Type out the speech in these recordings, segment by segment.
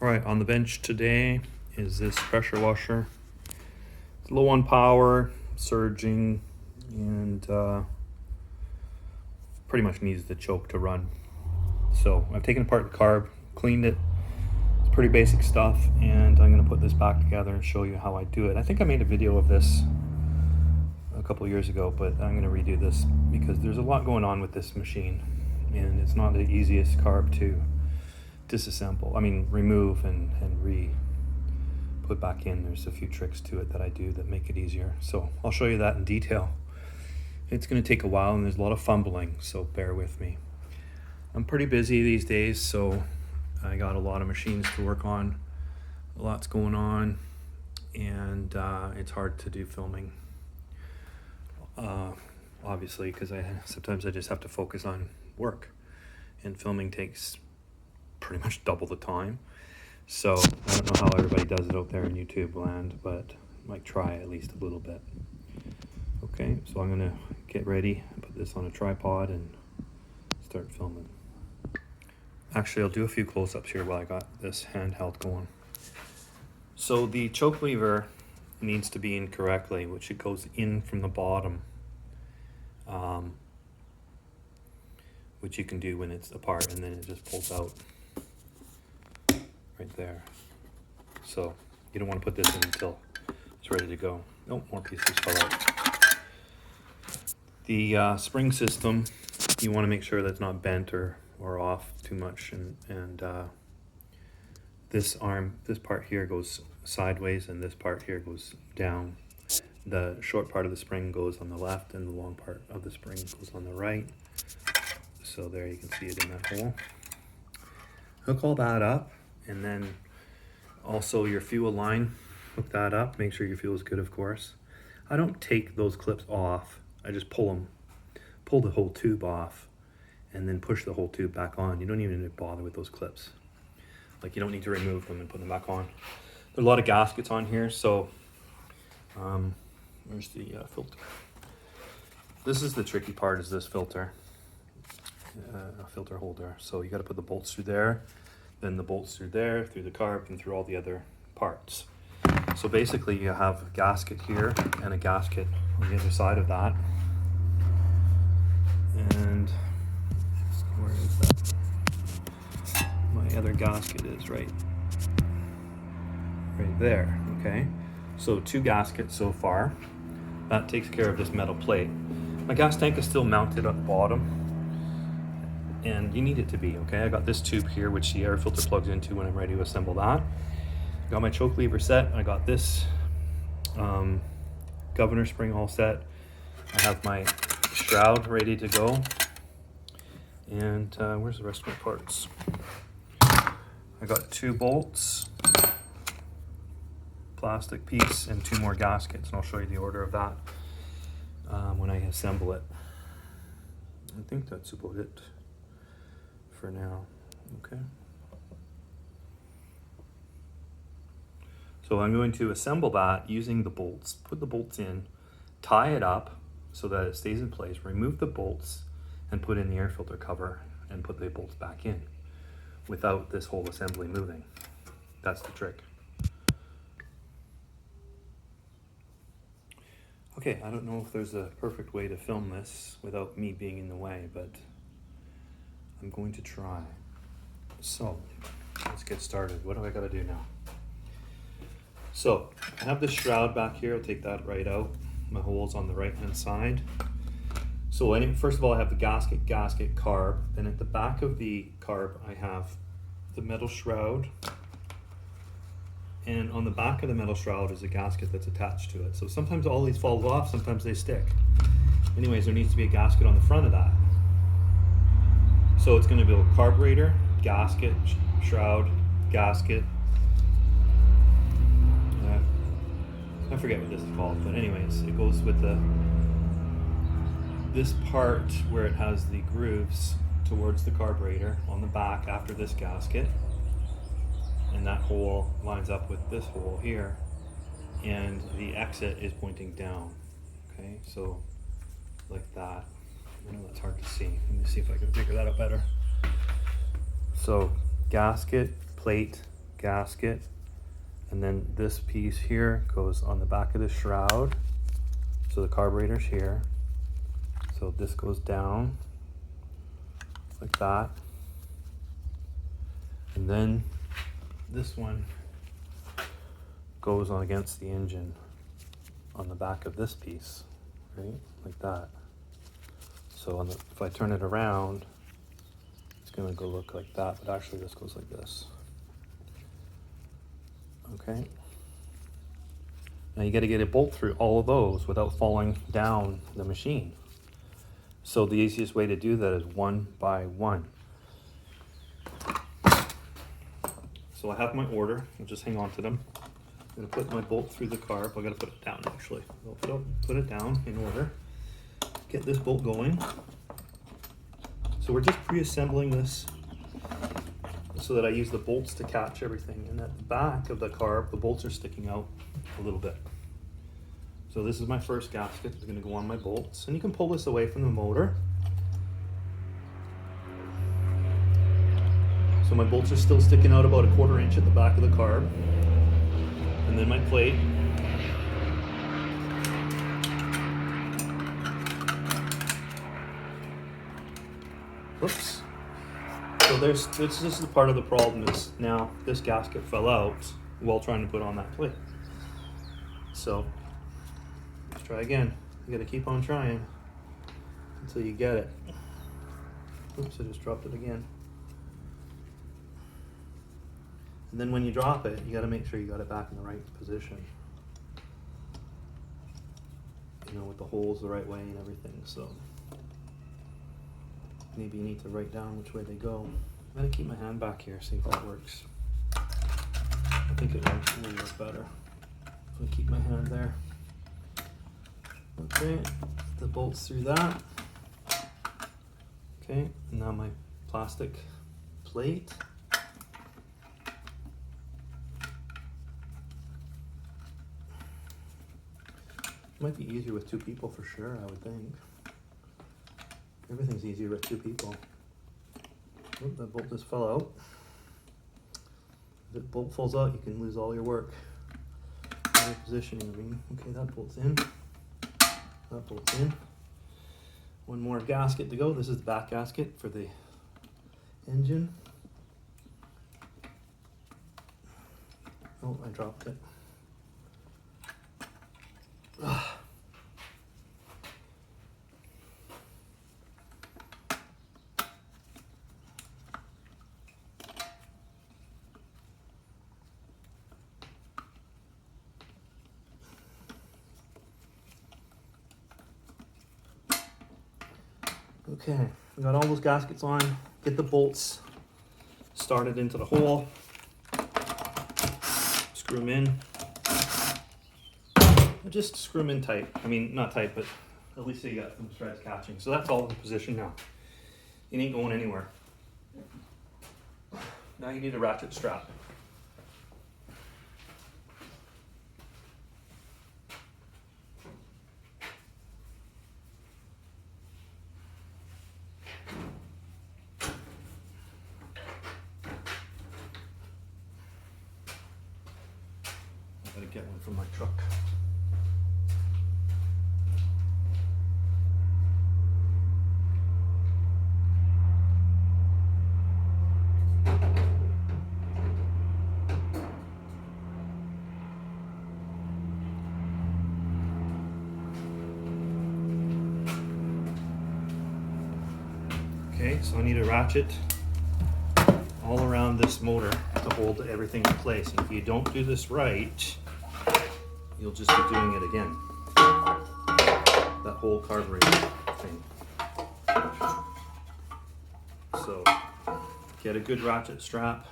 All right, on the bench today is this pressure washer. It's low on power, surging, and pretty much needs the choke to run. So I've taken apart the carb, cleaned it. It's pretty basic stuff, and I'm gonna put this back together and show you how I do it. I think I made a video of this a couple years ago, but I'm gonna redo this because there's a lot going on with this machine, and it's not the easiest carb to remove and put back in. There's a few tricks to it that I do that make it easier. So I'll show you that in detail. It's gonna take a while and there's a lot of fumbling, so bear with me. I'm pretty busy these days, so I got a lot of machines to work on, a lot's going on, and it's hard to do filming. Obviously, because sometimes I just have to focus on work, and filming takes pretty much double the time. So I don't know how everybody does it out there in YouTube land, but I might try at least a little bit. Okay, so I'm gonna get ready, put this on a tripod and start filming. Actually, I'll do a few close-ups here while I got this handheld going. So the choke lever needs to be in correctly, which it goes in from the bottom, which you can do when it's apart, and then it just pulls out right there. So you don't want to put this in until it's ready to go. Oh, more pieces fell out. The spring system, you want to make sure that's not bent or off too much, and this part here goes sideways and this part here goes down. The short part of the spring goes on the left and the long part of the spring goes on the right. So there you can see it in that hole. Hook all that up, and then also your fuel line, hook that up, make sure your fuel is good, of course. I don't take those clips off, I just pull the whole tube off and then push the whole tube back on. You don't even need to bother with those clips. Like, you don't need to remove them and put them back on. There's a lot of gaskets on here, so where's the filter? This is the tricky part, is this filter, a filter holder. So you got to put the bolts through there, then the bolts through there, through the carb, and through all the other parts. So basically you have a gasket here and a gasket on the other side of that. And where is that? My other gasket is right there, okay? So 2 gaskets so far. That takes care of this metal plate. My gas tank is still mounted at the bottom, and you need it to be, okay? I got this tube here, which the air filter plugs into when I'm ready to assemble that. Got my choke lever set. I got this governor spring all set. I have my shroud ready to go. And where's the rest of my parts? I got 2 bolts, plastic piece, and 2 more gaskets, and I'll show you the order of that when I assemble it. I think that's about it for now. Okay. So I'm going to assemble that using the bolts, put the bolts in, tie it up so that it stays in place, remove the bolts, and put in the air filter cover and put the bolts back in without this whole assembly moving. That's the trick. Okay, I don't know if there's a perfect way to film this without me being in the way, but I'm going to try. So let's get started. What do I gotta do now? So I have this shroud back here. I'll take that right out. My hole's on the right hand side. So first of all, I have the gasket, carb. Then at the back of the carb, I have the metal shroud. And on the back of the metal shroud is a gasket that's attached to it. So sometimes all these fall off, sometimes they stick. Anyways, there needs to be a gasket on the front of that. So it's going to be a carburetor, gasket, shroud, gasket. I forget what this is called, but anyways, it goes with this part where it has the grooves towards the carburetor on the back after this gasket. And that hole lines up with this hole here, and the exit is pointing down. Okay, so like that. I know that's hard to see. Let me see if I can figure that out better. So gasket, plate, gasket, and then this piece here goes on the back of the shroud. So the carburetor's here. So this goes down like that. And then this one goes on against the engine on the back of this piece, right? Like that. So if I turn it around, it's gonna go look like that, but actually this goes like this. Okay. Now you gotta get a bolt through all of those without falling down the machine. So the easiest way to do that is one by one. So I have my order, I'll just hang on to them. I'm gonna put my bolt through the carb. I gotta put it down actually. I'll put it down in order. Get this bolt going. So we're just pre-assembling this so that I use the bolts to catch everything. And at the back of the carb, the bolts are sticking out a little bit. So this is my first gasket. It's gonna go on my bolts. And you can pull this away from the motor. So my bolts are still sticking out about 1/4 inch at the back of the carb. And then my plate. Whoops. So this is the part of the problem is now this gasket fell out while trying to put on that plate. So let's try again. You gotta keep on trying until you get it. Oops, I just dropped it again. And then when you drop it, you gotta make sure you got it back in the right position. You know, with the holes the right way and everything, so. Maybe you need to write down which way they go. I'm gonna keep my hand back here, see if that works. I think it will work better. I'm gonna keep my hand there. Okay, the bolts through that. Okay, now my plastic plate. Might be easier with 2 people for sure, I would think. Everything's easier with 2 people. Oop, that bolt just fell out. If the bolt falls out, you can lose all your work. Your positioning, I mean. Okay, that bolt's in. That bolt's in. One more gasket to go. This is the back gasket for the engine. Oh, I dropped it. Okay, we got all those gaskets on. Get the bolts started into the hole. Screw them in. Just screw them in tight. I mean, not tight, but at least you got some threads catching. So that's all in position now. You ain't going anywhere. Now you need a ratchet strap. I gotta get one from my truck. Okay, so I need a ratchet all around this motor to hold everything in place. And if you don't do this right, you'll just be doing it again. That whole carburetor thing. So get a good ratchet strap.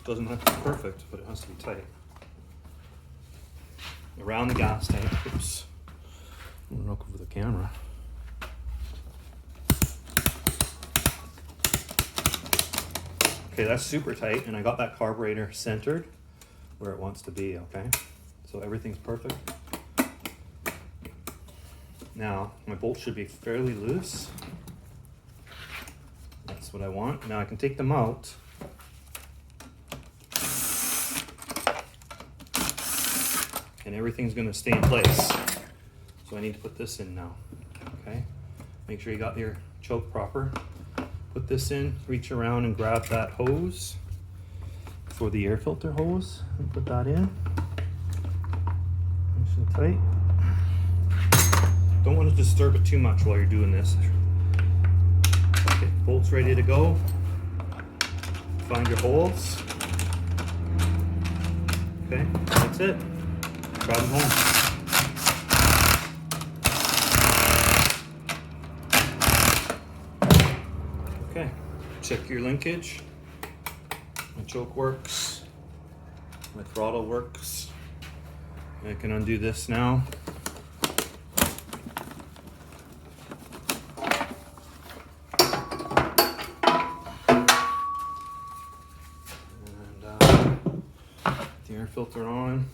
Doesn't have to be perfect, but it has to be tight. Around the gas tank. Oops. I'm gonna knock over the camera. Okay, that's super tight, and I got that carburetor centered where it wants to be, okay? So everything's perfect. Now, my bolt should be fairly loose. That's what I want. Now I can take them out. And everything's gonna stay in place. So I need to put this in now, okay? Make sure you got your choke proper. Put this in, reach around and grab that hose for the air filter hose and put that in. Nice and tight. Don't want to disturb it too much while you're doing this. Okay, bolts ready to go. Find your holes. Okay, that's it. Drive them home. Okay, check your linkage. My choke works. My throttle works. I can undo this now. The air filter on.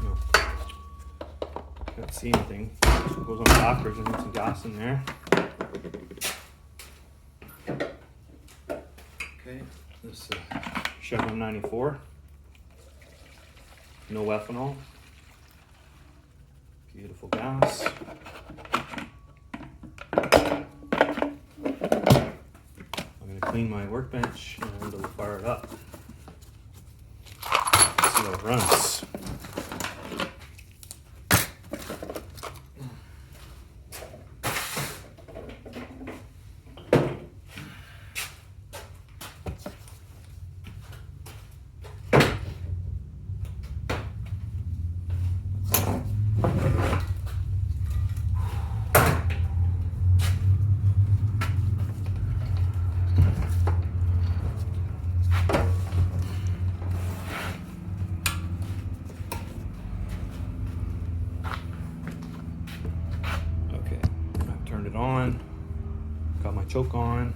No. Can't see anything. It goes on backwards. I need some gas in there. Okay, this is Chevron 94. No ethanol. Beautiful gas. Clean my workbench and we'll fire it up. Let's see how it runs. On, got my choke on.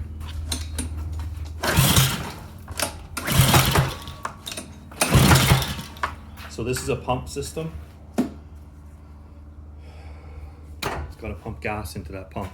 So this is a pump system. It's got to pump gas into that pump.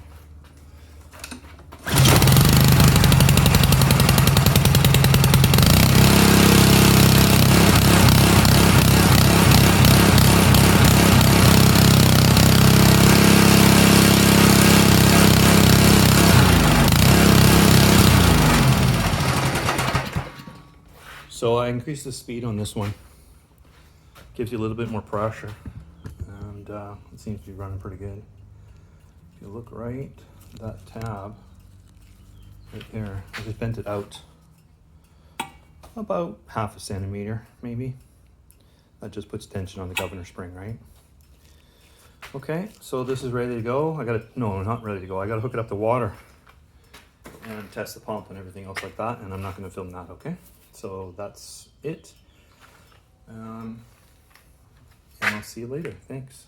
So I increased the speed on this one. Gives you a little bit more pressure, and it seems to be running pretty good. If you look right, that tab right there, I just bent it out about 1/2 centimeter, maybe. That just puts tension on the governor spring, right? Okay, so this is ready to go. No, not ready to go. I gotta hook it up to water and test the pump and everything else like that, and I'm not gonna film that, okay? So that's it. And I'll see you later. Thanks.